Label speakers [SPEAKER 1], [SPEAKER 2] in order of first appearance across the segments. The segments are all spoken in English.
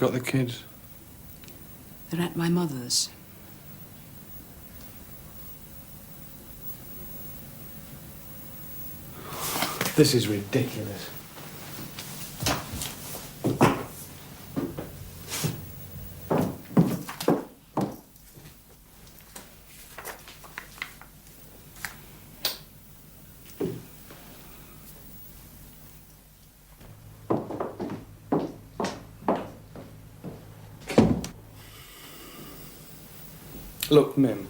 [SPEAKER 1] got the kids?
[SPEAKER 2] They're at my mother's.
[SPEAKER 1] This is ridiculous. Look, Mim.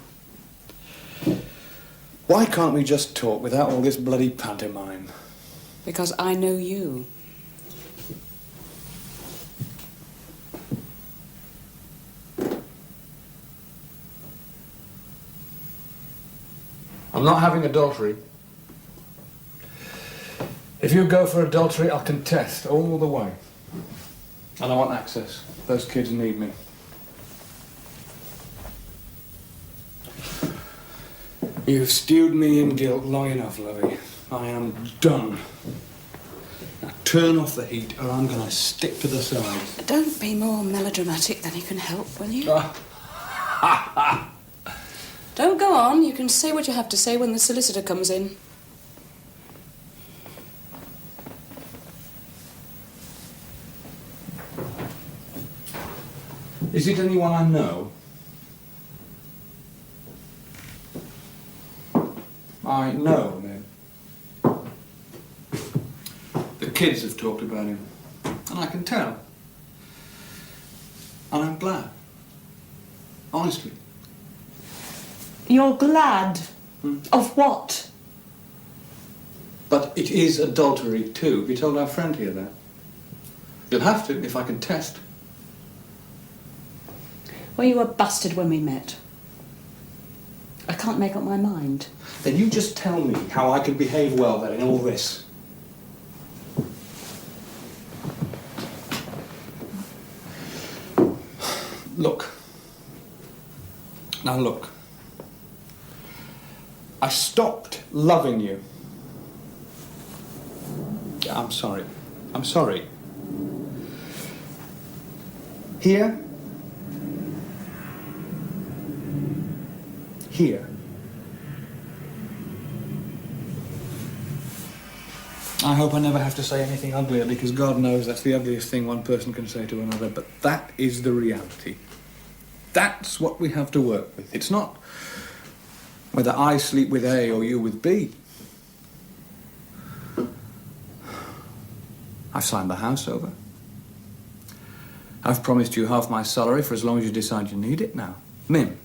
[SPEAKER 1] Why can't we just talk without all this bloody pantomime?
[SPEAKER 2] Because I know you.
[SPEAKER 1] I'm not having adultery. If you go for adultery, I'll contest all the way. And I want access. Those kids need me. You've stewed me in guilt long enough, Lovey. I am done. Now turn off the heat or I'm gonna stick to the side.
[SPEAKER 2] Don't be more melodramatic than you can help, will you? Don't go on. You can say what you have to say when the solicitor comes in.
[SPEAKER 1] Is it anyone I know? I know, man. The kids have talked about him, and I can tell. And I'm glad. Honestly.
[SPEAKER 3] You're glad? Of what?
[SPEAKER 1] But it is adultery too. Have you told our friend here that? You'll have to, if I can test.
[SPEAKER 3] Well, you were busted when we met. I can't make up my mind.
[SPEAKER 1] Then you just tell me how I can behave well then in all this. Look. Now look. I stopped loving you. I'm sorry. I'm sorry. Here. Here. I hope I never have to say anything uglier, because God knows that's the ugliest thing one person can say to another, but that is the reality. That's what we have to work with. It's not whether I sleep with A or you with B. I've signed the house over. I've promised you half my salary for as long as you decide you need it now. Mim,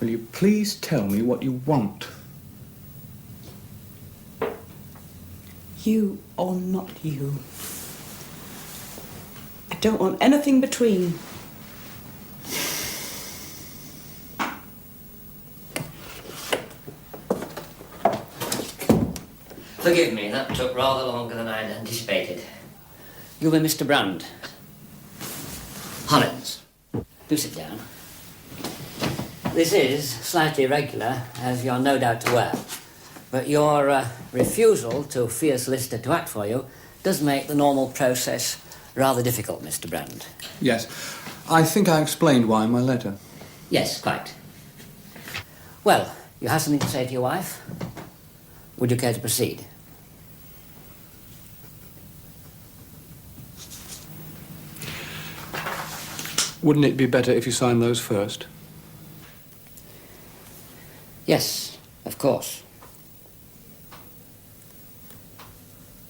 [SPEAKER 1] will you please tell me what you want?
[SPEAKER 3] You or not you. I don't want anything between.
[SPEAKER 4] Forgive me, that took rather longer than I'd anticipated. You'll be Mr. Brand. Hollins, do sit down. This is slightly irregular, as you're no doubt aware, but your refusal to fee a solicitor to act for you does make the normal process rather difficult, Mr. Brand.
[SPEAKER 1] Yes, I think I explained why in my letter.
[SPEAKER 4] Yes, quite. Well, you have something to say to your wife? Would you care to proceed?
[SPEAKER 1] Wouldn't it be better if you signed those first?
[SPEAKER 4] Yes, of course.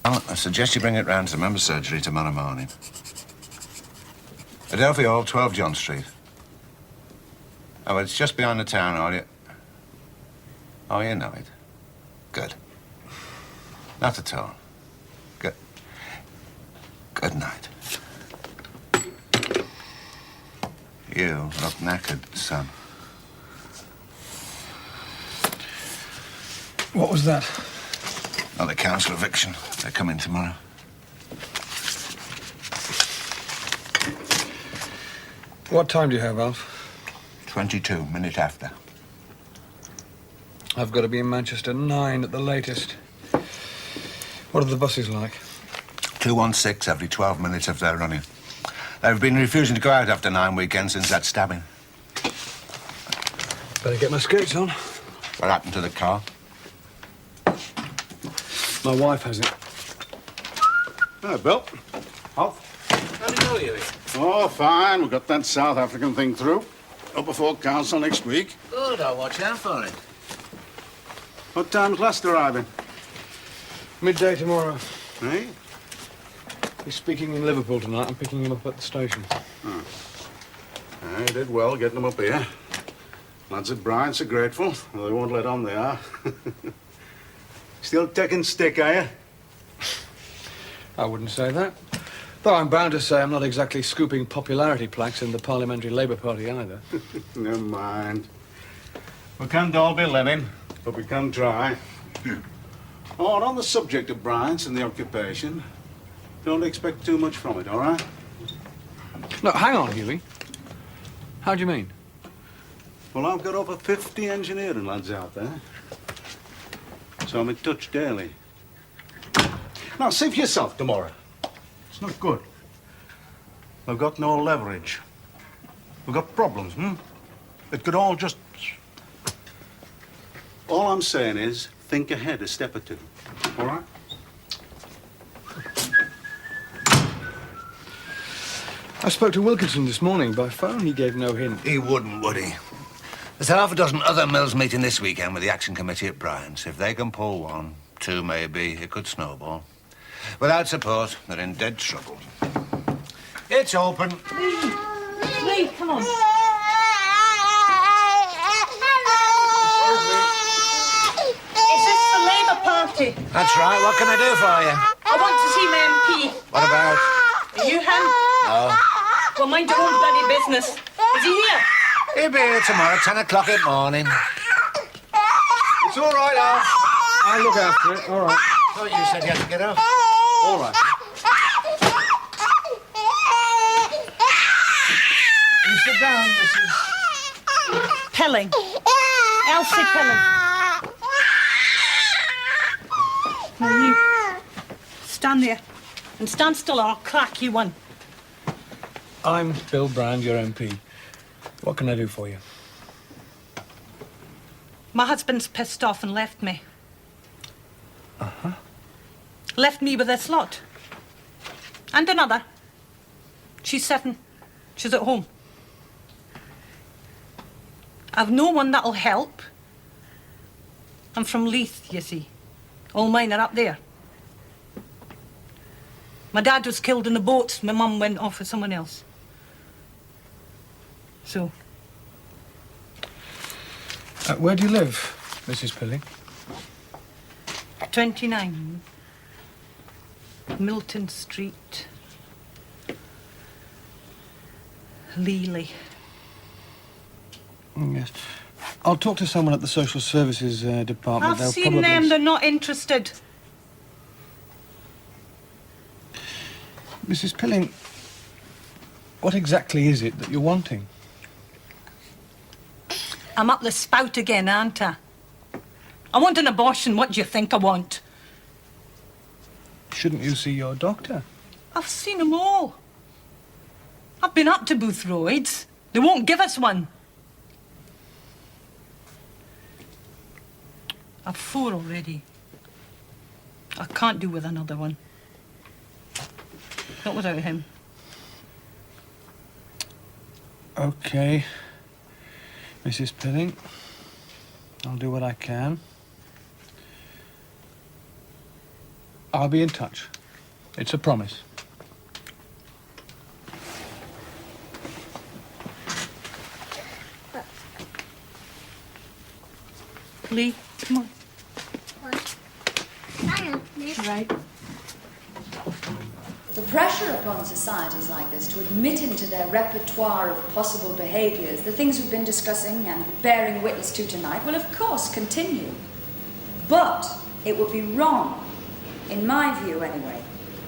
[SPEAKER 5] Well, I suggest you bring it round to the member surgery tomorrow morning. Adelphi Hall, 12 John Street. Oh, it's just behind the town, are you? Oh, you know it. Good. Not at all. Good. Good night. You look knackered, son.
[SPEAKER 1] What was that?
[SPEAKER 5] Not the council eviction. They're coming tomorrow.
[SPEAKER 1] What time do you have, Alf?
[SPEAKER 5] 22, minute after.
[SPEAKER 1] I've got to be in Manchester 9 at the latest. What are the buses like?
[SPEAKER 5] 216 every 12 minutes if they're running. They've been refusing to go out after 9 weekends since that stabbing.
[SPEAKER 1] Better get my skates on.
[SPEAKER 5] What happened to the car?
[SPEAKER 1] My wife has it.
[SPEAKER 6] Hi, Bill. Off.
[SPEAKER 5] How do you know you?
[SPEAKER 6] Oh, fine. We've got that South African thing through. Up before council next week.
[SPEAKER 5] Good, I'll watch out for it.
[SPEAKER 6] What time's last arriving?
[SPEAKER 1] Midday tomorrow.
[SPEAKER 6] Eh?
[SPEAKER 1] He's speaking in Liverpool tonight. I'm picking him up at the station.
[SPEAKER 6] I did well getting them up here. Lads at Bryant's are grateful, though they won't let on they are. Still taking stick, are you?
[SPEAKER 1] I wouldn't say that. Though I'm bound to say I'm not exactly scooping popularity plaques in the Parliamentary Labour Party either.
[SPEAKER 6] Never mind. We can't all be living, but we can try. Oh, and on the subject of Bryant's and the occupation, don't expect too much from it, all right?
[SPEAKER 1] No, hang on, Hughie. How do you mean?
[SPEAKER 6] Well, I've got over 50 engineering lads out there. So I'm in touch daily. Now, see for yourself tomorrow. It's not good. We've got no leverage. We've got problems, It could all just... All I'm saying is, think ahead a step or two, all right?
[SPEAKER 1] I spoke to Wilkinson this morning by phone. He gave no hint.
[SPEAKER 5] He wouldn't, would he? There's half a dozen other mills meeting this weekend with the Action Committee at Bryant's. If they can pull one, two maybe, it could snowball. Without support, they're in dead trouble. It's open.
[SPEAKER 3] Lee, come on. Is this the Labour Party?
[SPEAKER 5] That's right. What can I do for you?
[SPEAKER 3] I want to see my MP.
[SPEAKER 5] What about?
[SPEAKER 3] Are you him?
[SPEAKER 5] No.
[SPEAKER 3] Well, mind your own bloody business. Is he here?
[SPEAKER 5] He'll be here tomorrow, 10 o'clock in the morning.
[SPEAKER 1] It's all right, Alf. I'll look after it. All right.
[SPEAKER 5] Oh, you said you had to get up.
[SPEAKER 1] All right. You sit down, Mrs.
[SPEAKER 3] Pilling. Elsie Pilling. Now you stand there and stand still or I'll crack you one.
[SPEAKER 1] I'm Bill Brand, your MP. What can I do for you?
[SPEAKER 3] My husband's pissed off and left me.
[SPEAKER 1] Uh-huh.
[SPEAKER 3] Left me with this lot. And another. She's 7. She's at home. I've no one that'll help. I'm from Leith, you see. All mine are up there. My dad was killed in the boat. My mum went off with someone else. So...
[SPEAKER 1] Where do you live, Mrs. Pilling?
[SPEAKER 3] 29. Milton Street. Lely.
[SPEAKER 1] Yes. I'll talk to someone at the Social Services Department.
[SPEAKER 3] I've
[SPEAKER 1] They'll
[SPEAKER 3] seen
[SPEAKER 1] probably...
[SPEAKER 3] them, they're not interested.
[SPEAKER 1] Mrs. Pilling, what exactly is it that you're wanting?
[SPEAKER 3] I'm up the spout again, aren't I? I want an abortion. What do you think I want?
[SPEAKER 1] Shouldn't you see your doctor?
[SPEAKER 3] I've seen them all. I've been up to Boothroyd's. They won't give us one. I've 4 already. I can't do with another one. Not without him.
[SPEAKER 1] Okay, Mrs. Pilling. I'll do what I can. I'll be in touch. It's a promise.
[SPEAKER 3] Lee, come on.
[SPEAKER 2] Right. The pressure upon societies like this to admit into their repertoire of possible behaviours the things we've been discussing and bearing witness to tonight will of course continue. But it would be wrong, in my view anyway,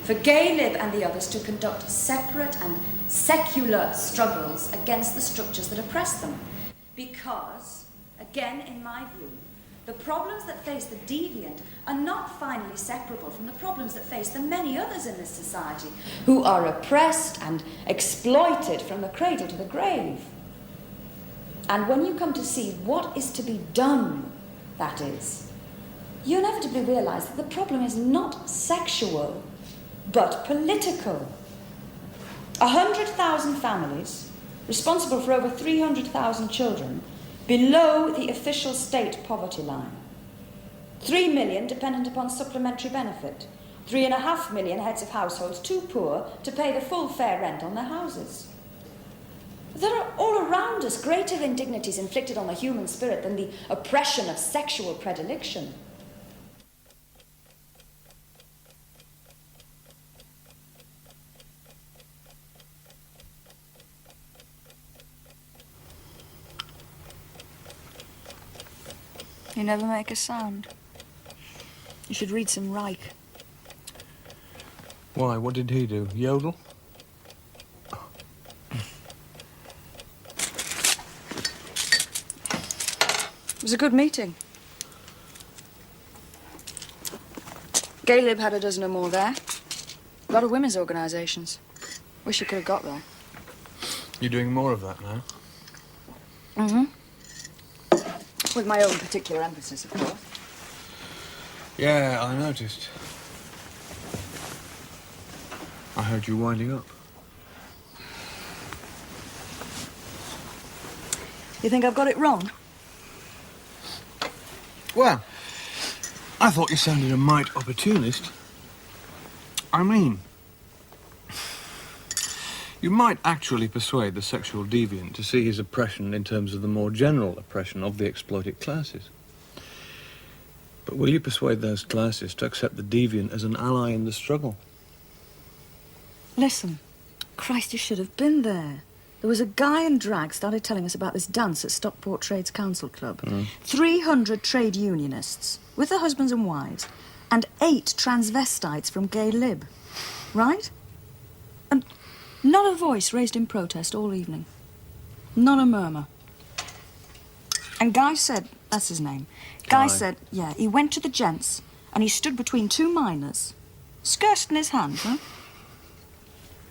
[SPEAKER 2] for Gaylib and the others to conduct separate and secular struggles against the structures that oppress them. Because, again in my view, The problems that face the deviant are not finally separable from the problems that face the many others in this society who are oppressed and exploited from the cradle to the grave. And when you come to see what is to be done, that is, you inevitably realise that the problem is not sexual, but political. 100,000 families, responsible for over 300,000 children, below the official state poverty line. 3 million dependent upon supplementary benefit. 3.5 million heads of households too poor to pay the full fair rent on their houses. There are all around us greater indignities inflicted on the human spirit than the oppression of sexual predilection. You never make a sound. You should read some Reich.
[SPEAKER 1] Why, what did he do? Yodel?
[SPEAKER 2] It was a good meeting. Gay Lib had a dozen or more there. A lot of women's organisations. Wish you could have got there.
[SPEAKER 1] You're doing more of that now?
[SPEAKER 2] Mm-hmm. With my own particular emphasis, of course.
[SPEAKER 1] Yeah, I noticed. I heard you winding up.
[SPEAKER 2] You think I've got it wrong?
[SPEAKER 1] Well, I thought you sounded a mite opportunist. I mean, you might actually persuade the sexual deviant to see his oppression in terms of the more general oppression of the exploited classes. But will you persuade those classes to accept the deviant as an ally in the struggle?
[SPEAKER 2] Listen, Christ, you should have been there. There was a guy in drag started telling us about this dance at Stockport Trades Council Club. 300 trade unionists, with their husbands and wives, and 8 transvestites from Gay Lib. Right? And not a voice raised in protest all evening. Not a murmur. And Guy said, that's his name, Guy said, yeah, he went to the gents and he stood between 2 miners, skirts in his hand, huh?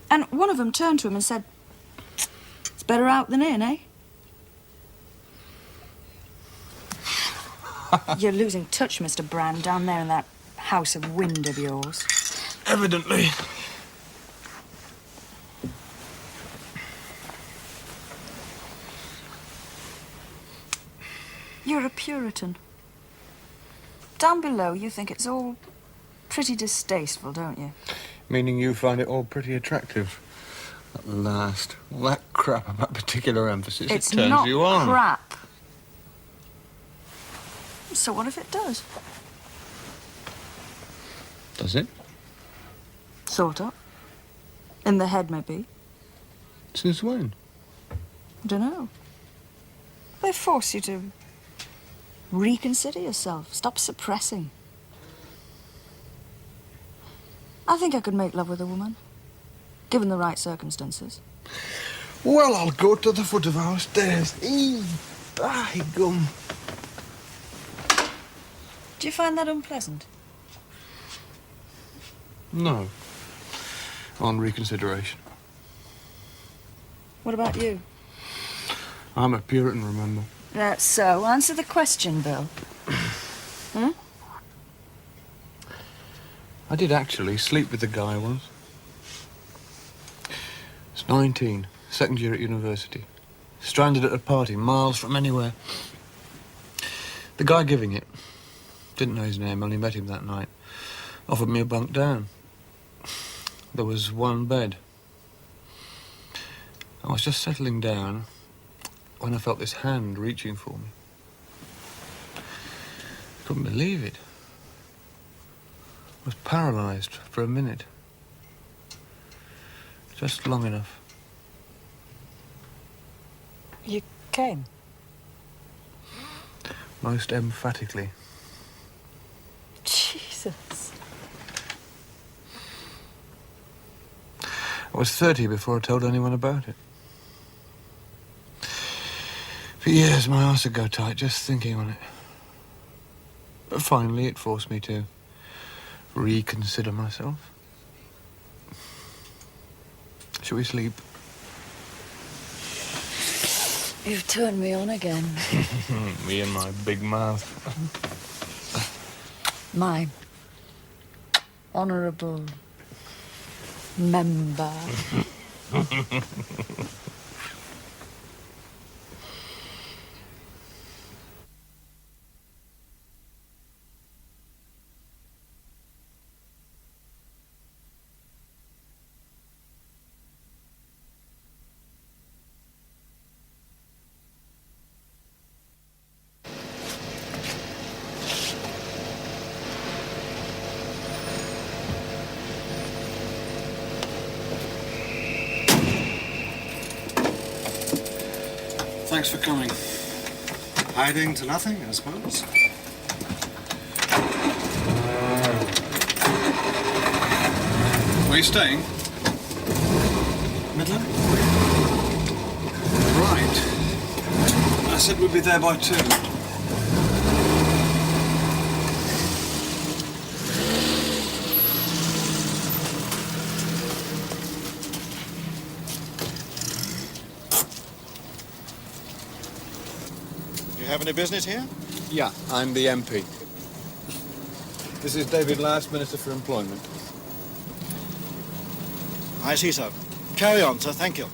[SPEAKER 2] And one of them turned to him and said, it's better out than in, eh? You're losing touch, Mr. Brand, down there in that house of wind of yours.
[SPEAKER 1] Evidently.
[SPEAKER 2] You're a Puritan. Down below, you think it's all pretty distasteful, don't you?
[SPEAKER 1] Meaning you find it all pretty attractive. At last. All that crap about particular emphasis,
[SPEAKER 2] It's
[SPEAKER 1] it turns
[SPEAKER 2] not
[SPEAKER 1] you on.
[SPEAKER 2] crap. So what if it does?
[SPEAKER 1] Does it?
[SPEAKER 2] Sort of. In the head, maybe.
[SPEAKER 1] Since when?
[SPEAKER 2] Dunno. They force you to reconsider yourself. Stop suppressing. I think I could make love with a woman, given the right circumstances.
[SPEAKER 1] Well, I'll go to the foot of our stairs. By gum.
[SPEAKER 2] Do you find that unpleasant?
[SPEAKER 1] No. On reconsideration.
[SPEAKER 2] What about you?
[SPEAKER 1] I'm a Puritan, remember.
[SPEAKER 2] That's so. Answer the question, Bill.
[SPEAKER 1] I did actually sleep with the guy once. It's 19, second year at university. Stranded at a party, miles from anywhere. The guy giving it, didn't know his name, only met him that night, offered me a bunk down. There was one bed. I was just settling down when I felt this hand reaching for me. I couldn't believe it. I was paralysed for a minute. Just long enough.
[SPEAKER 2] You came?
[SPEAKER 1] Most emphatically.
[SPEAKER 2] Jesus.
[SPEAKER 1] I was 30 before I told anyone about it. For years, my arse would go tight just thinking on it. But finally, it forced me to reconsider myself. Shall we sleep?
[SPEAKER 2] You've turned me on again.
[SPEAKER 1] Me and my big mouth.
[SPEAKER 2] My honourable member.
[SPEAKER 1] Thanks for coming.
[SPEAKER 7] Hiding to nothing, I suppose.
[SPEAKER 1] Where are you staying?
[SPEAKER 7] Midland?
[SPEAKER 1] Right. I said we'd be there by 2.
[SPEAKER 7] You have any business here?
[SPEAKER 1] Yeah, I'm the MP. This is David Lass, Minister for Employment.
[SPEAKER 7] I see, sir. Carry on, sir. Thank you.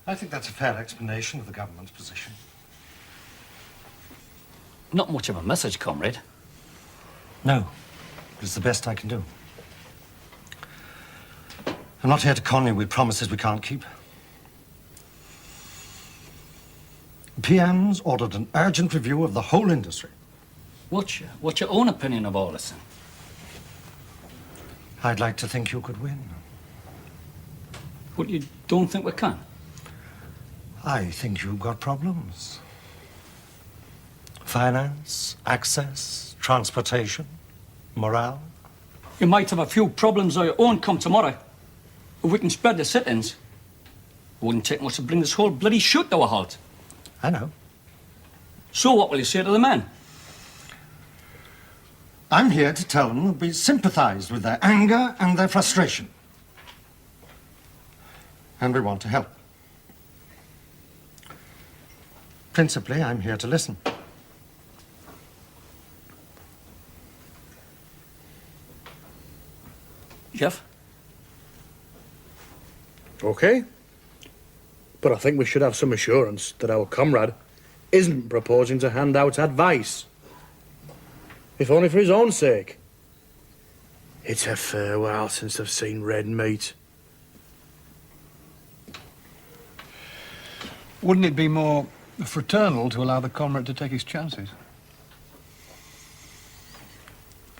[SPEAKER 7] I think that's a fair explanation of the government's position.
[SPEAKER 8] Not much of a message, comrade.
[SPEAKER 7] No, but it's the best I can do. I'm not here to con you with promises we can't keep. The PM's ordered an urgent review of the whole industry.
[SPEAKER 8] What's your own opinion of all this, then?
[SPEAKER 7] I'd like to think you could win.
[SPEAKER 8] But you don't think we can?
[SPEAKER 7] I think you've got problems. Finance, access, transportation, morale.
[SPEAKER 8] You might have a few problems of your own come tomorrow. If we can spread the sit-ins, it wouldn't take much to bring this whole bloody shoot to a halt.
[SPEAKER 7] I know.
[SPEAKER 8] So what will you say to the men?
[SPEAKER 7] I'm here to tell them that we sympathize with their anger and their frustration. And we want to help. Principally, I'm here to listen.
[SPEAKER 8] Jeff?
[SPEAKER 9] Okay. But I think we should have some assurance that our comrade isn't proposing to hand out advice. If only for his own sake. It's a fair while since I've seen red meat.
[SPEAKER 1] Wouldn't it be more fraternal to allow the comrade to take his chances?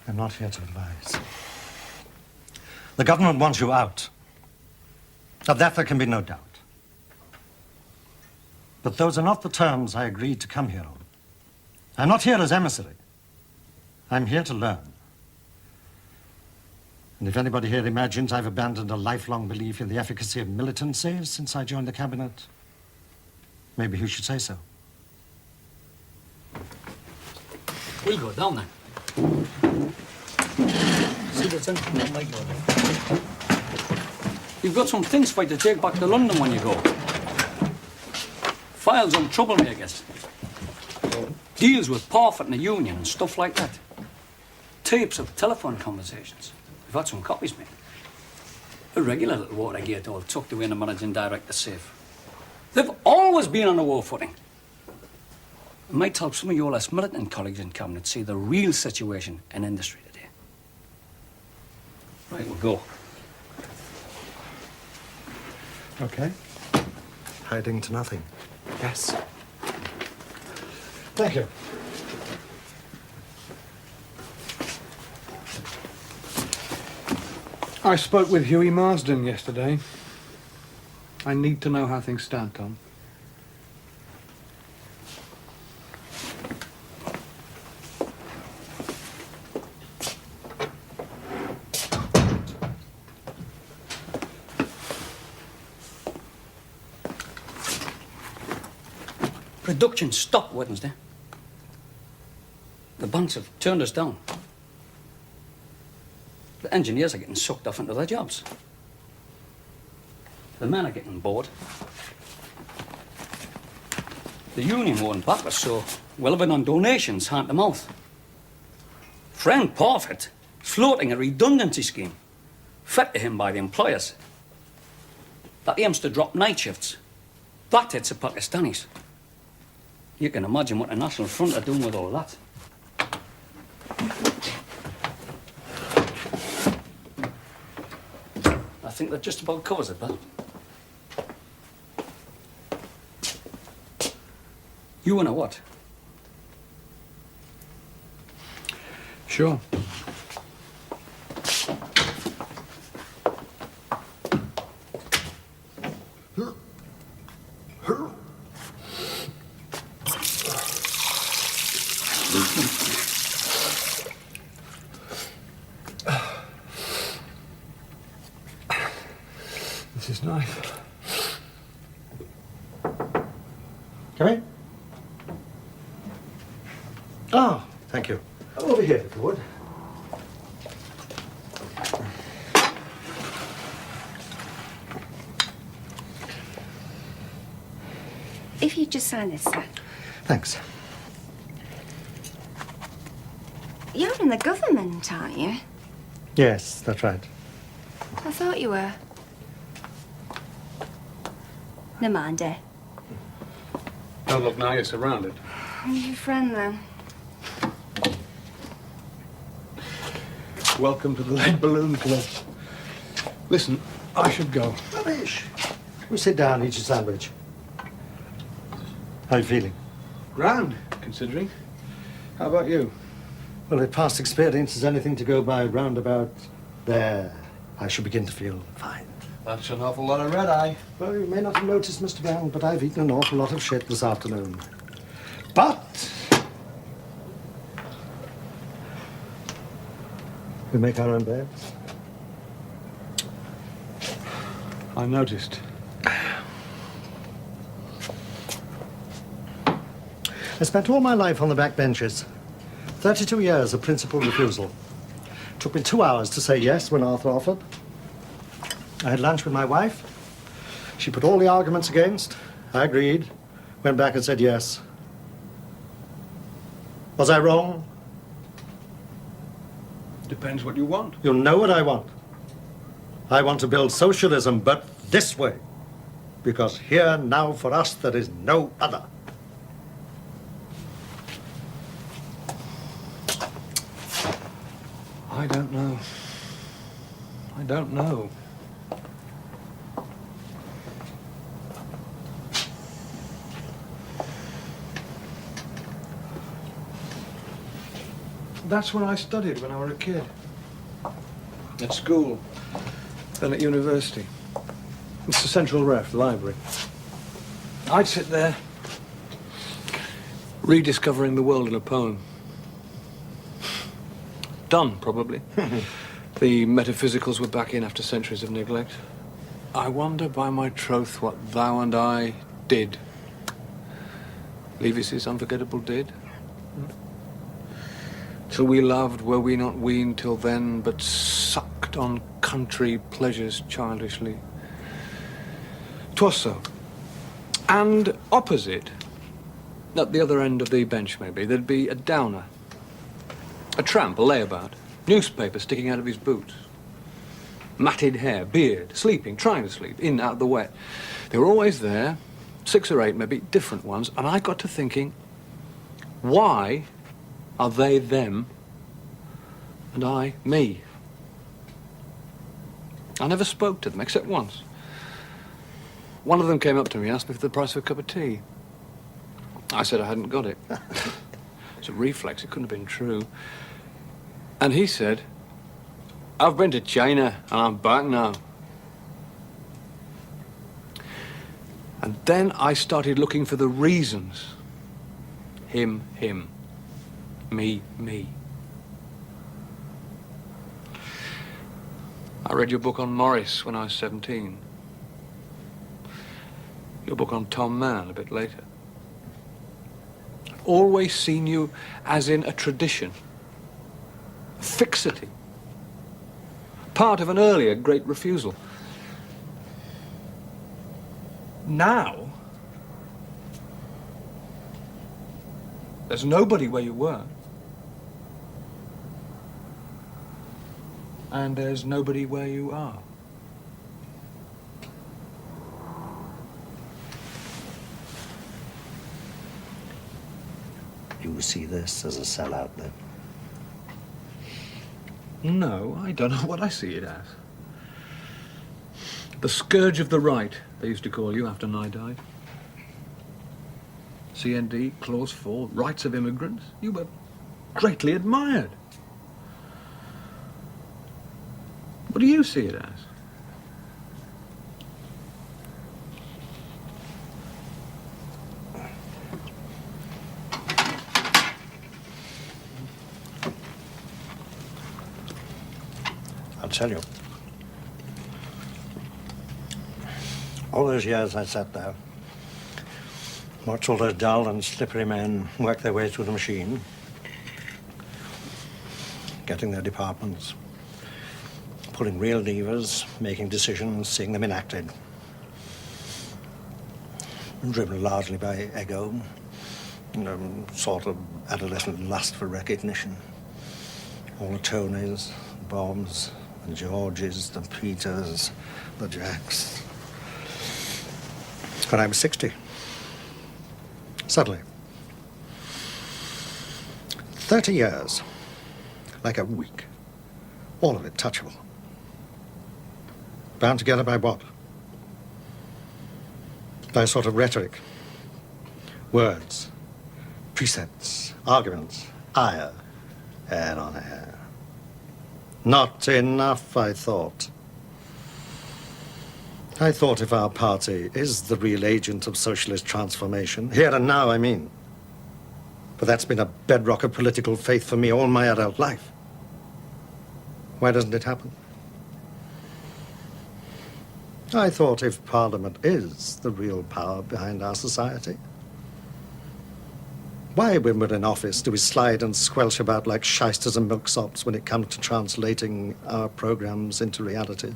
[SPEAKER 7] I'm not here to advise. The government wants you out. Of that there can be no doubt. But those are not the terms I agreed to come here on. I'm not here as emissary. I'm here to learn. And if anybody here imagines I've abandoned a lifelong belief in the efficacy of militancy since I joined the cabinet, maybe you should say so.
[SPEAKER 8] We'll go down then. See what's in? That might go down. You've got some things for you to take back to London when you go. Files on troublemakers. Deals with Parfitt and the union and stuff like that. Tapes of telephone conversations. We've had some copies, mate. A regular little Watergate all tucked away in the managing director's safe. They've always been on a war footing. It might help some of your less militant colleagues in Cabinet see the real situation in industry today. Right, we'll go.
[SPEAKER 7] Okay. Hiding to nothing.
[SPEAKER 9] Yes.
[SPEAKER 7] Thank you.
[SPEAKER 1] I spoke with Hughie Marsden yesterday. I need to know how things stand, Tom.
[SPEAKER 8] Production stopped Wednesday. The banks have turned us down. The engineers are getting sucked off into their jobs. The men are getting bored. The union won't back us, so we're living on donations hand to mouth. Friend Parfitt is floating a redundancy scheme fed to him by the employers that aims to drop night shifts. That hits the Pakistanis. You can imagine what the National Front are doing with all that. I think that just about covers it, Bill. You wanna what?
[SPEAKER 1] Sure. This is nice.
[SPEAKER 7] Come in. Oh, thank you.
[SPEAKER 6] Over here, if you would.
[SPEAKER 10] If you just sign this, sir.
[SPEAKER 7] Thanks.
[SPEAKER 10] You're in the government, aren't you?
[SPEAKER 7] Yes, that's right.
[SPEAKER 10] I thought you were. Never mind, eh?
[SPEAKER 1] Don't look now, you're surrounded.
[SPEAKER 10] I'm your friend, then.
[SPEAKER 1] Welcome to the Lead Balloon Club. Listen, I should go.
[SPEAKER 7] Rubbish. We sit down, eat your sandwich. How are you feeling?
[SPEAKER 1] Grand, considering. How about you?
[SPEAKER 7] Well, if past experience is anything to go by round about there, I shall begin to feel fine.
[SPEAKER 1] That's an awful lot of red-eye.
[SPEAKER 7] Well, you may not have noticed, Mr. Bell, but I've eaten an awful lot of shit this afternoon. But we make our own beds.
[SPEAKER 1] I noticed.
[SPEAKER 7] I spent all my life on the back benches. 32 years of principal refusal. Took me 2 hours to say yes when Arthur offered. I had lunch with my wife. She put all the arguments against. I agreed. Went back and said yes. Was I wrong?
[SPEAKER 1] Depends what you want.
[SPEAKER 7] You'll know what I want. I want to build socialism, but this way. Because here now for us there is no other.
[SPEAKER 1] I don't know. I don't know. That's what I studied when I was a kid. At school, then at university. It's the Central Ref, the library. I'd sit there, rediscovering the world in a poem. Done, probably. The metaphysicals were back in after centuries of neglect. I wonder by my troth what thou and I did. Leavis's unforgettable did. Till we loved, were we not weaned till then, but sucked on country pleasures childishly. 'Twas so. And opposite, at the other end of the bench maybe, there'd be a downer. A tramp, a layabout, newspaper sticking out of his boots. Matted hair, beard, sleeping, trying to sleep, in, out of the wet. They were always there, 6 or 8 maybe, different ones, and I got to thinking, why are they them and I me? I never spoke to them, except once. One of them came up to me and asked me for the price of a cup of tea. I said I hadn't got it. It's a reflex, it couldn't have been true. And he said, I've been to China and I'm back now. And then I started looking for the reasons. Him, me, me. I read your book on Morris when I was 17. Your book on Tom Mann a bit later. always seen you as in a tradition, a fixity, part of an earlier great refusal. Now, there's nobody where you were. And there's nobody where you are.
[SPEAKER 7] You see this as a sellout, then?
[SPEAKER 1] No, I don't know what I see it as. The scourge of the right, they used to call you after Nye died. CND, Clause 4, rights of immigrants. You were greatly admired. What do you see it as?
[SPEAKER 7] I'll tell you. All those years I sat there, watched all those dull and slippery men work their way through the machine, getting their departments, pulling real levers, making decisions, seeing them enacted. Driven largely by ego, sort of adolescent lust for recognition. All the Tonys, the Bobs, the Georges, the Peters, the Jacks. When I was 60, suddenly, 30 years, like a week, all of it touchable. Bound together by what? By a sort of rhetoric. Words, precepts, arguments, ire, air on air. Not enough, I thought. I thought if our party is the real agent of socialist transformation, here and now, I mean, but that's been a bedrock of political faith for me all my adult life. Why doesn't it happen? I thought if Parliament is the real power behind our society, why, when we're in office, do we slide and squelch about like shysters and milksops when it comes to translating our programs into realities?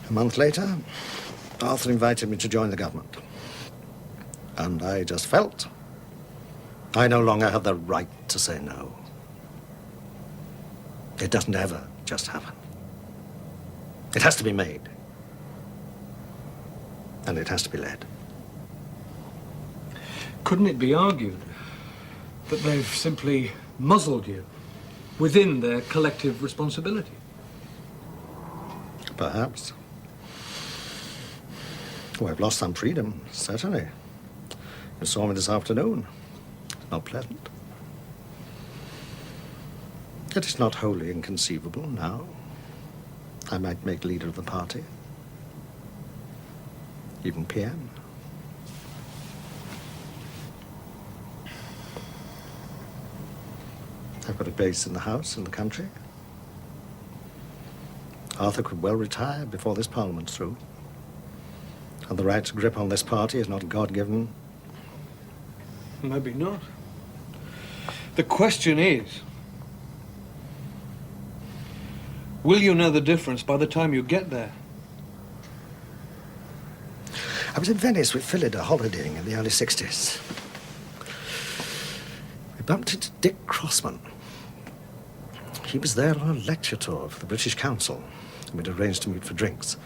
[SPEAKER 7] A month later, Arthur invited me to join the government. And I just felt I no longer had the right to say no. It doesn't ever just happen. It has to be made. And it has to be led.
[SPEAKER 1] Couldn't it be argued that they've simply muzzled you within their collective responsibility?
[SPEAKER 7] Perhaps. Oh, I've lost some freedom, certainly. You saw me this afternoon. Not pleasant. Yet it's not wholly inconceivable now. I might make leader of the party. Even PM. I've got a base in the house, in the country. Arthur could well retire before this Parliament's through. And the right to grip on this party is not God-given.
[SPEAKER 1] Maybe not. The question is, will you know the difference by the time you get there?
[SPEAKER 7] I was in Venice with Phillida holidaying in the early 60s. We bumped into Dick Crossman. He was there on a lecture tour for the British Council, and we'd arranged to meet for drinks.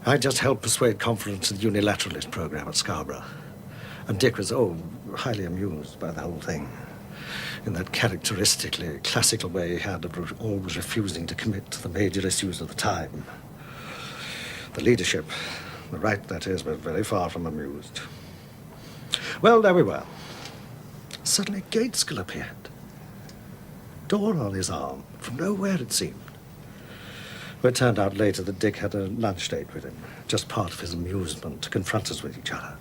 [SPEAKER 7] I just helped persuade conference of the unilateralist program at Scarborough. And Dick was, highly amused by the whole thing. In that characteristically classical way he had of always refusing to commit to the major issues of the time. The leadership, the right that is, was very far from amused. Well, there we were. Suddenly Gateskill appeared. Door on his arm, from nowhere it seemed. Well, it turned out later that Dick had a lunch date with him, just part of his amusement to confront us with each other.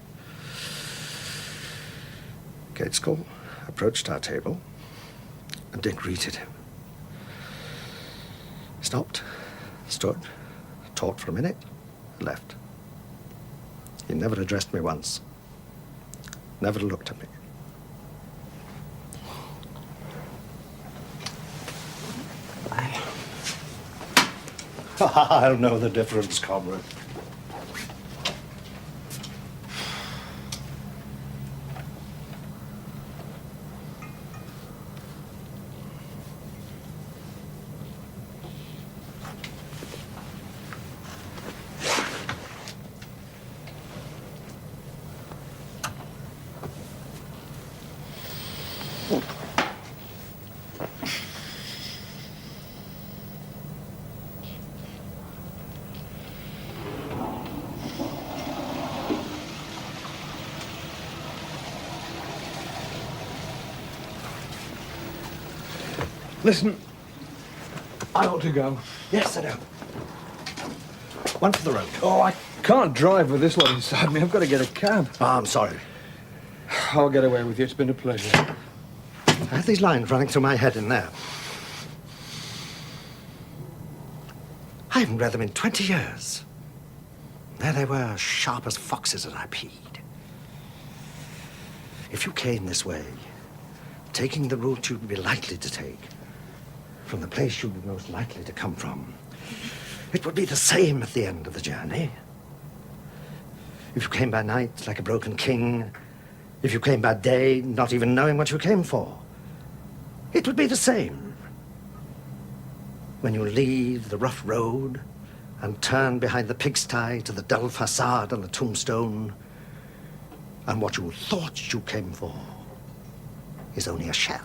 [SPEAKER 7] Gateskill approached our table, and Dick greeted him. Stopped, stood, talked for a minute, left. He never addressed me once. never looked at me. I'll know the difference, comrade.
[SPEAKER 1] Listen, I ought to go.
[SPEAKER 7] Yes, I know. One for the road.
[SPEAKER 1] Oh, I can't drive with this lot inside me. I've got to get a cab.
[SPEAKER 7] Oh, I'm sorry.
[SPEAKER 1] I'll get away with you. It's been a pleasure.
[SPEAKER 7] I had these lines running through my head in there. I haven't read them in 20 years. There they were, sharp as foxes as I peed. If you came this way, taking the route you'd be likely to take, from the place you'd be most likely to come from, it would be the same at the end of the journey. If you came by night like a broken king, if you came by day not even knowing what you came for, it would be the same. When you leave the rough road and turn behind the pigsty to the dull facade on the tombstone, and what you thought you came for is only a shell,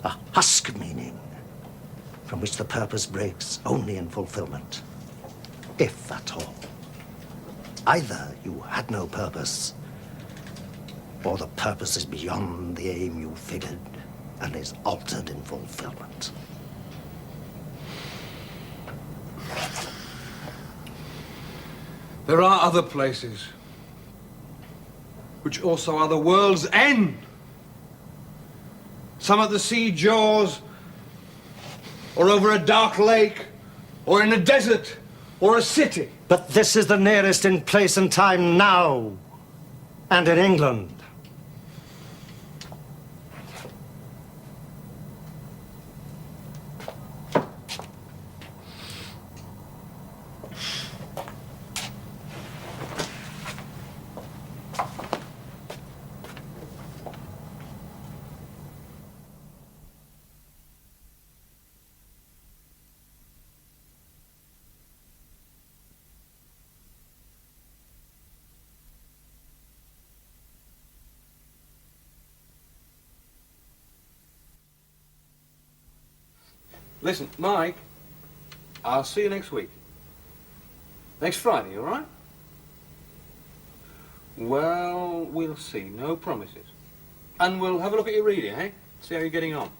[SPEAKER 7] a husk of meaning, from which the purpose breaks only in fulfillment, if at all. Either you had no purpose, or the purpose is beyond the aim you figured and is altered in fulfillment.
[SPEAKER 1] There are other places, which also are the world's end. Some at the sea jaws, or over a dark lake, or in a desert, or a city.
[SPEAKER 7] But this is the nearest in place and time now, and in England.
[SPEAKER 1] Listen, Mike, I'll see you next week. Next Friday, all right? Well, we'll see. No promises. And we'll have a look at your reading, eh? See how you're getting on.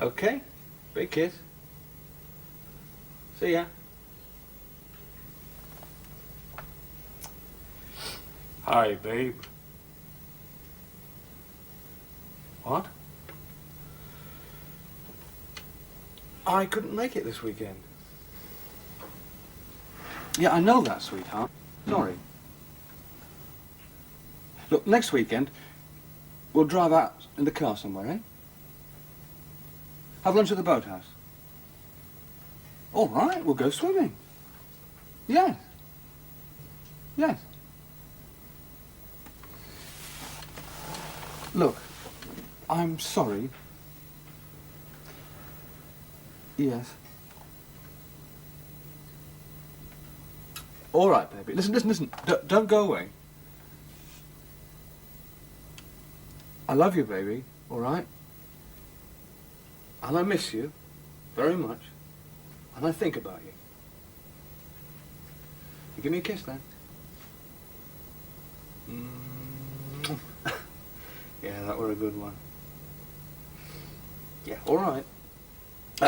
[SPEAKER 1] Okay? Big kiss. See ya. Hi, babe. What? I couldn't make it this weekend. Yeah, I know that, sweetheart. Sorry. Look, next weekend, we'll drive out in the car somewhere, eh? Have lunch at the boathouse. All right, we'll go swimming. Yes. Yes. Look, I'm sorry. Yes. All right, baby. Listen. Don't go away. I love you, baby. All right? And I miss you very much. And I think about you. You give me a kiss, then. Yeah, that were a good one. Yeah, all right.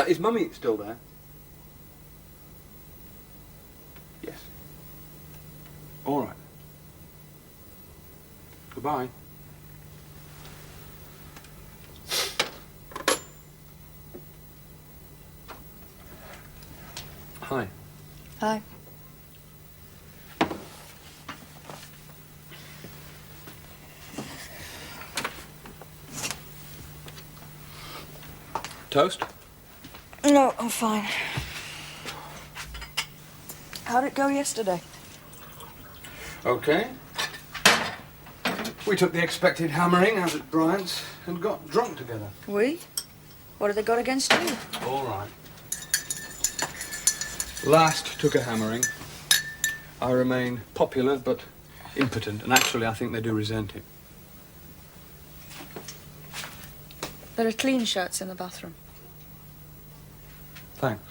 [SPEAKER 1] Is Mummy still there? Yes. All right. Goodbye. Hi.
[SPEAKER 2] Hi.
[SPEAKER 1] Toast?
[SPEAKER 2] No, I'm fine. How'd it go yesterday?
[SPEAKER 1] Okay. We took the expected hammering out at Bryant's and got drunk together.
[SPEAKER 2] We? What have they got against you?
[SPEAKER 1] All right. Last took a hammering. I remain popular but impotent, and actually I think they do resent it.
[SPEAKER 2] There are clean shirts in the bathroom.
[SPEAKER 1] Thanks.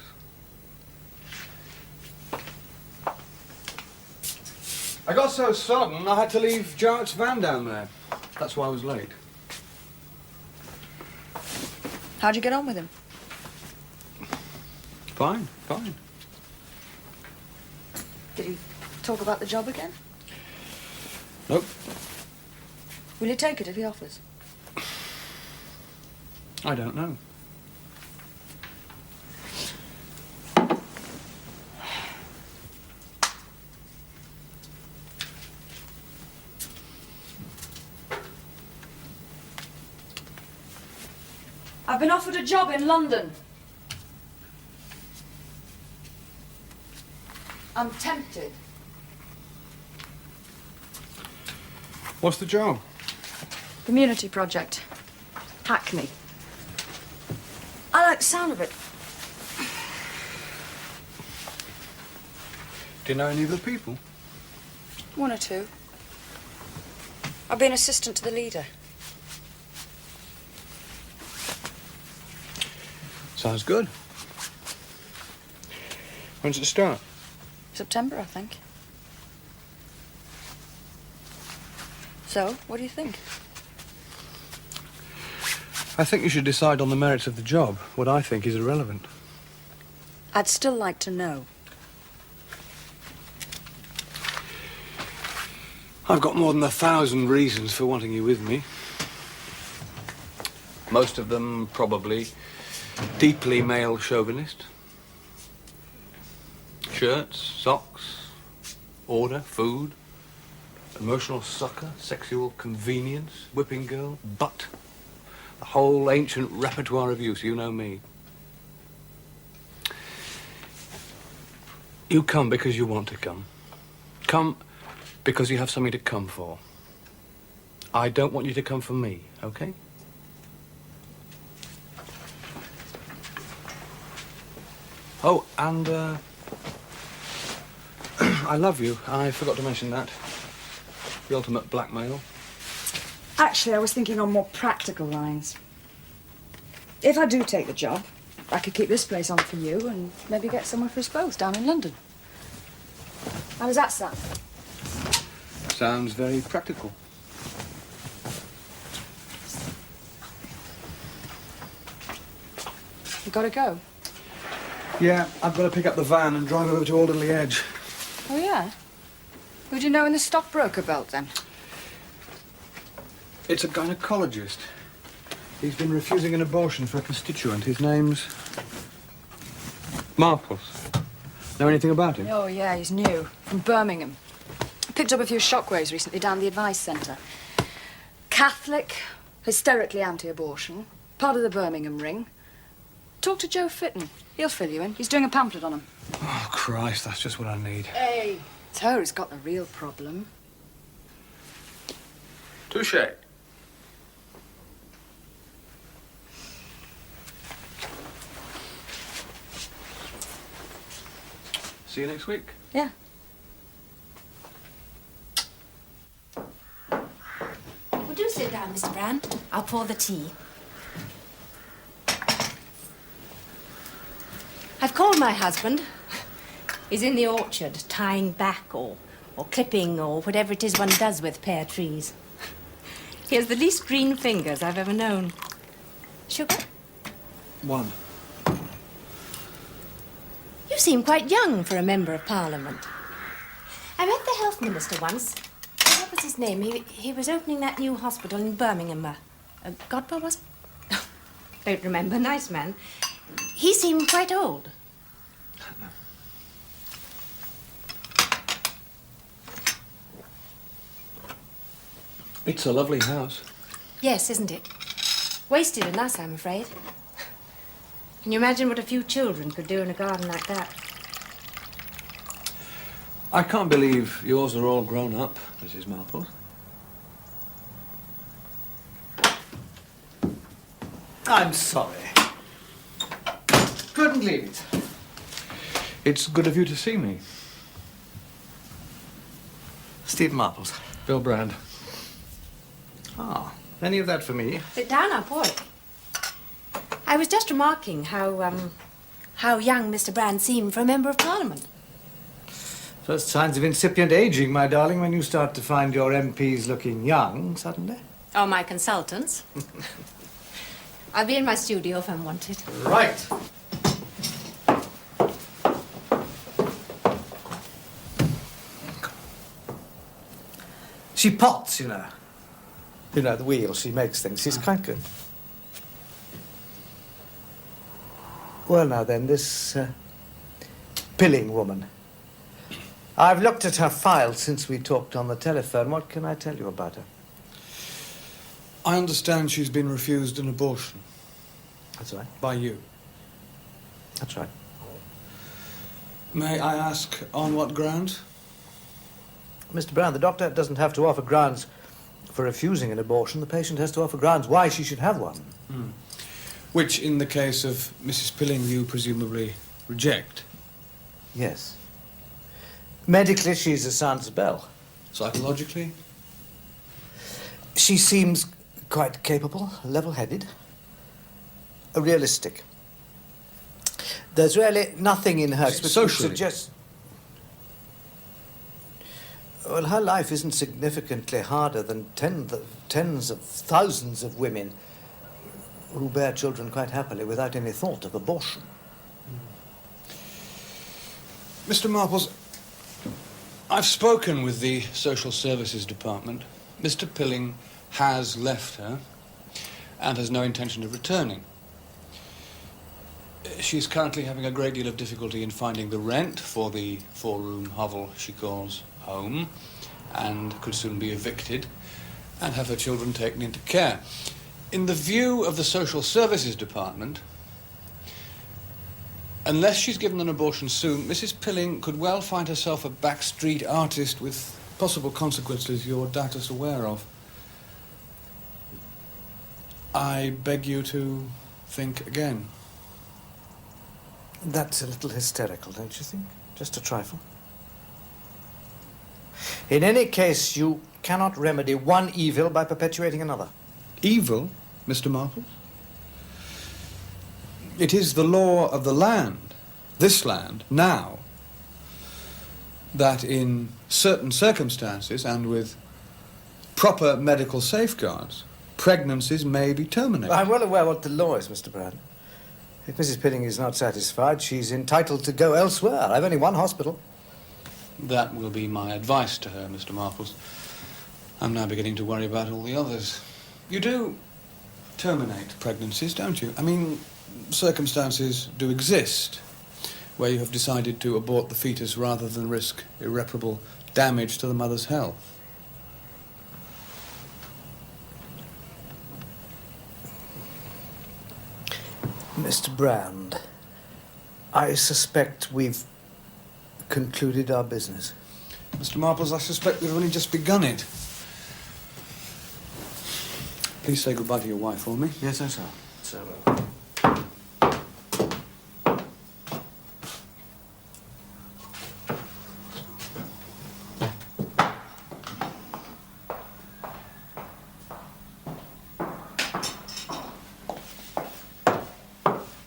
[SPEAKER 1] I got so sodden I had to leave Jarrett's van down there. That's why I was late.
[SPEAKER 2] How'd you get on with him?
[SPEAKER 1] Fine, fine.
[SPEAKER 2] Did he talk about the job again?
[SPEAKER 1] Nope.
[SPEAKER 2] Will you take it if he offers?
[SPEAKER 1] I don't know.
[SPEAKER 2] I've been offered a job in London. I'm tempted.
[SPEAKER 1] What's the job?
[SPEAKER 2] Community project. Hackney. I like the sound of it.
[SPEAKER 1] Do you know any of the people?
[SPEAKER 2] One or two. I've been assistant to the leader.
[SPEAKER 1] Sounds good. When's it start?
[SPEAKER 2] September, I think. So, what do you think?
[SPEAKER 1] I think you should decide on the merits of the job. What I think is irrelevant.
[SPEAKER 2] I'd still like to know.
[SPEAKER 1] I've got more than 1,000 reasons for wanting you with me. Most of them probably deeply male chauvinist. Shirts, socks, order, food, emotional succor, sexual convenience, whipping girl, butt. The whole ancient repertoire of use, you know me. You come because you want to come. Come because you have something to come for. I don't want you to come for me, okay? Oh, and, I love you. I forgot to mention that. The ultimate blackmail.
[SPEAKER 2] Actually, I was thinking on more practical lines. If I do take the job, I could keep this place on for you and maybe get somewhere for us both down in London. How does that sound?
[SPEAKER 1] Sounds very practical.
[SPEAKER 2] You gotta go.
[SPEAKER 1] Yeah, I've got to pick up the van and drive over to Alderley Edge.
[SPEAKER 2] Oh, yeah? Who do you know in the stockbroker belt, then?
[SPEAKER 1] It's a gynecologist. He's been refusing an abortion for a constituent. His name's Marcus. Know anything about him?
[SPEAKER 2] Oh, yeah, he's new. From Birmingham. Picked up a few shockwaves recently down the advice centre. Catholic, hysterically anti-abortion, part of the Birmingham ring. Talk to Joe Fitton. He'll fill you in. He's doing a pamphlet on him.
[SPEAKER 1] Oh, Christ, that's just what I need.
[SPEAKER 2] Hey! It's her who's got the real problem.
[SPEAKER 1] Touché. See you next week.
[SPEAKER 2] Yeah.
[SPEAKER 11] Well, do sit down, Mr. Brand. I'll pour the tea. I've called my husband. He's in the orchard, tying back or clipping or whatever it is one does with pear trees. He has the least green fingers I've ever known. Sugar?
[SPEAKER 1] One.
[SPEAKER 11] You seem quite young for a member of Parliament. I met the health minister once. What was his name? He was opening that new hospital in Birmingham. Godber, was it? Don't remember. Nice man. He seemed quite old.
[SPEAKER 1] It's a lovely house.
[SPEAKER 11] Yes, isn't it? Wasted in us, I'm afraid. Can you imagine what a few children could do in a garden like that?
[SPEAKER 1] I can't believe yours are all grown up, Mrs. Marple.
[SPEAKER 7] I'm sorry. Couldn't leave it.
[SPEAKER 1] It's good of you to see me.
[SPEAKER 7] Stephen Marples.
[SPEAKER 1] Bill Brand.
[SPEAKER 7] Ah, any of that for me?
[SPEAKER 11] Sit down, I'll pour it. I was just remarking how young Mr. Brand seemed for a Member of Parliament.
[SPEAKER 7] First signs of incipient aging, my darling, when you start to find your MPs looking young suddenly.
[SPEAKER 11] Oh, my consultants. I'll be in my studio if I'm wanted.
[SPEAKER 7] Right. She pots, you know. You know, the wheel, she makes things. She's quite good. Well, now then, this Pilling woman. I've looked at her file since we talked on the telephone. What can I tell you about her?
[SPEAKER 1] I understand she's been refused an abortion.
[SPEAKER 7] That's right.
[SPEAKER 1] By you.
[SPEAKER 7] That's right.
[SPEAKER 1] May I ask on what grounds?
[SPEAKER 7] Mr. Brown, the doctor doesn't have to offer grounds for refusing an abortion. The patient has to offer grounds why she should have one.
[SPEAKER 1] Mm. Which, in the case of Mrs. Pilling, you presumably reject.
[SPEAKER 7] Yes. Medically, she's a sound bell.
[SPEAKER 1] Psychologically?
[SPEAKER 7] She seems quite capable, level-headed, realistic. There's really nothing in her which suggests... Well, her life isn't significantly harder than tens of thousands of women who bear children quite happily without any thought of abortion.
[SPEAKER 1] Mr. Marples, I've spoken with the Social Services Department. Mr. Pilling has left her and has no intention of returning. She's currently having a great deal of difficulty in finding the rent for the four-room hovel she calls home, and could soon be evicted and have her children taken into care. In the view of the Social Services Department, unless she's given an abortion soon, Mrs. Pilling could well find herself a backstreet artist with possible consequences you're doubtless aware of. I beg you to think again.
[SPEAKER 7] That's a little hysterical, don't you think? Just a trifle. In any case, you cannot remedy one evil by perpetuating another.
[SPEAKER 1] Evil, Mr. Marples? It is the law of the land, this land, now, that in certain circumstances and with proper medical safeguards, pregnancies may be terminated.
[SPEAKER 7] I'm well aware what the law is, Mr. Brown. If Mrs. Pilling is not satisfied, she's entitled to go elsewhere. I've only one hospital.
[SPEAKER 1] That will be my advice to her, Mr. Marples. I'm now beginning to worry about all the others. You do terminate pregnancies, don't you? I mean, circumstances do exist where you have decided to abort the fetus rather than risk irreparable damage to the mother's health.
[SPEAKER 7] Mr. Brand, I suspect we've concluded our business.
[SPEAKER 1] Mr. Marples, I suspect we've only just begun it. Please say goodbye to your wife for me.
[SPEAKER 7] Yes, I shall. So.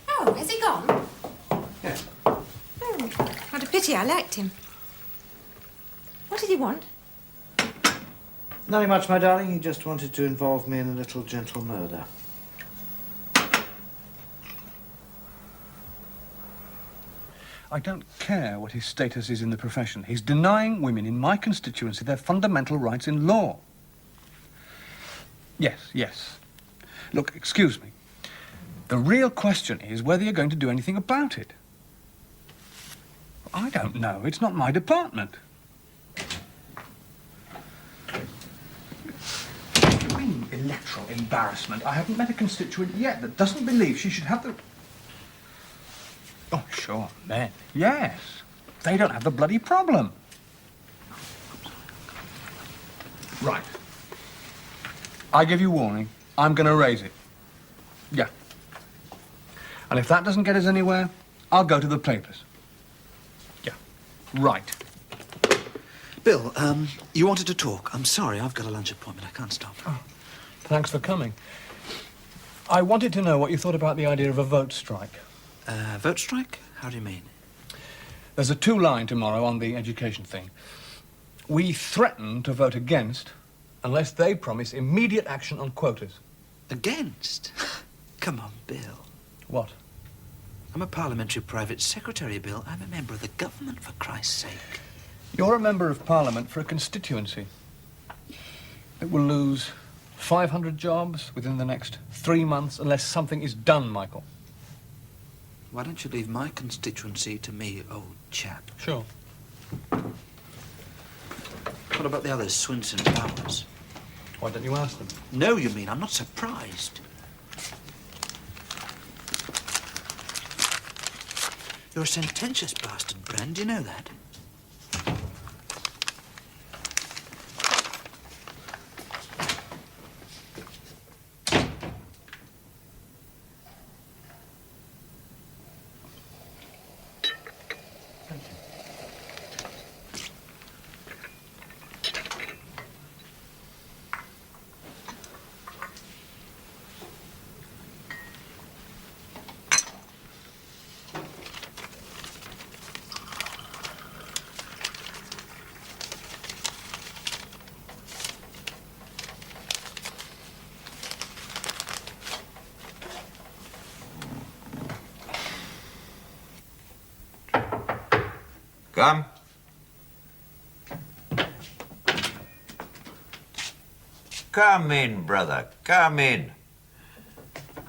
[SPEAKER 11] Oh, has he gone?
[SPEAKER 7] Yes.
[SPEAKER 11] Oh, what a pity. I liked him. What did he want?
[SPEAKER 7] Nothing much, my darling. He just wanted to involve me in a little gentle murder.
[SPEAKER 1] I don't care what his status is in the profession. He's denying women in my constituency their fundamental rights in law. Yes. Look, excuse me. The real question is whether you're going to do anything about it. I don't know. It's not my department. Electoral embarrassment. I haven't met a constituent yet that doesn't believe she should have the... Oh, sure, men. Yes. They don't have the bloody problem. Right. I give you warning. I'm going to raise it. Yeah. And if that doesn't get us anywhere, I'll go to the papers. Yeah. Right.
[SPEAKER 12] Bill, you wanted to talk. I'm sorry, I've got a lunch appointment. I can't stop.
[SPEAKER 1] Oh, thanks for coming. I wanted to know what you thought about the idea of a vote strike.
[SPEAKER 12] Vote strike? How do you mean?
[SPEAKER 1] There's a two-line tomorrow on the education thing. We threaten to vote against unless they promise immediate action on quotas.
[SPEAKER 12] Against? Come on, Bill.
[SPEAKER 1] What?
[SPEAKER 12] I'm a parliamentary private secretary, Bill. I'm a member of the government, for Christ's sake.
[SPEAKER 1] You're a member of parliament for a constituency. It will lose 500 jobs within the next 3 months unless something is done, Michael.
[SPEAKER 12] Why don't you leave my constituency to me, old chap?
[SPEAKER 1] Sure.
[SPEAKER 12] What about the others, Swinson, Powers?
[SPEAKER 1] Why don't you ask them?
[SPEAKER 12] No, you mean. I'm not surprised. You're a sententious bastard, Brand. Do you know that?
[SPEAKER 5] Come. Come in, brother. Come in.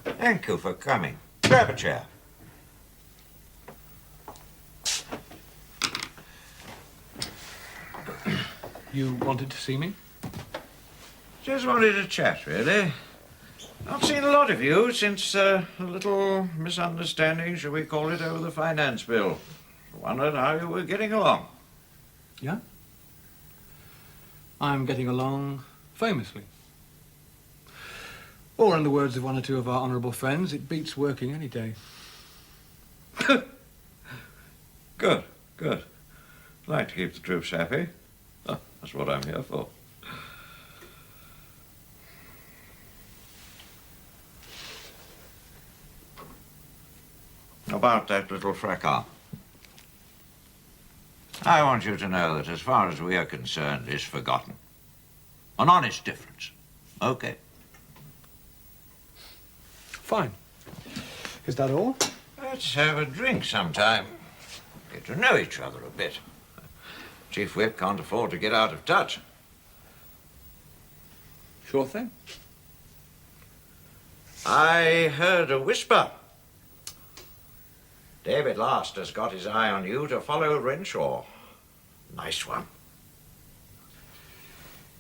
[SPEAKER 5] Thank you for coming. Grab a chair.
[SPEAKER 1] You wanted to see me?
[SPEAKER 5] Just wanted to chat, really. Not seen a lot of you since a little misunderstanding, shall we call it, over the finance bill. Wondered how you were getting along.
[SPEAKER 1] Yeah? I'm getting along famously. Or in the words of one or two of our honourable friends, it beats working any day.
[SPEAKER 5] Good, good. Like to keep the troops happy. Oh, that's what I'm here for. About that little fracas. I want you to know that as far as we are concerned, it's forgotten. An honest difference. Okay.
[SPEAKER 1] Fine. Is that all?
[SPEAKER 5] Let's have a drink sometime. Get to know each other a bit. Chief Whip can't afford to get out of touch.
[SPEAKER 1] Sure thing.
[SPEAKER 5] I heard a whisper. David Last has got his eye on you to follow Renshaw. Nice one.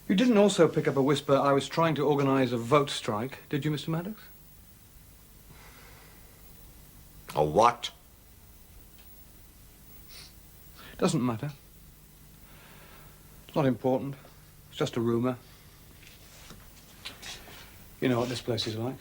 [SPEAKER 1] You didn't also pick up a whisper I was trying to organise a vote strike, did you, Mr. Maddox?
[SPEAKER 5] A what?
[SPEAKER 1] Doesn't matter. It's not important. It's just a rumour. You know what this place is like.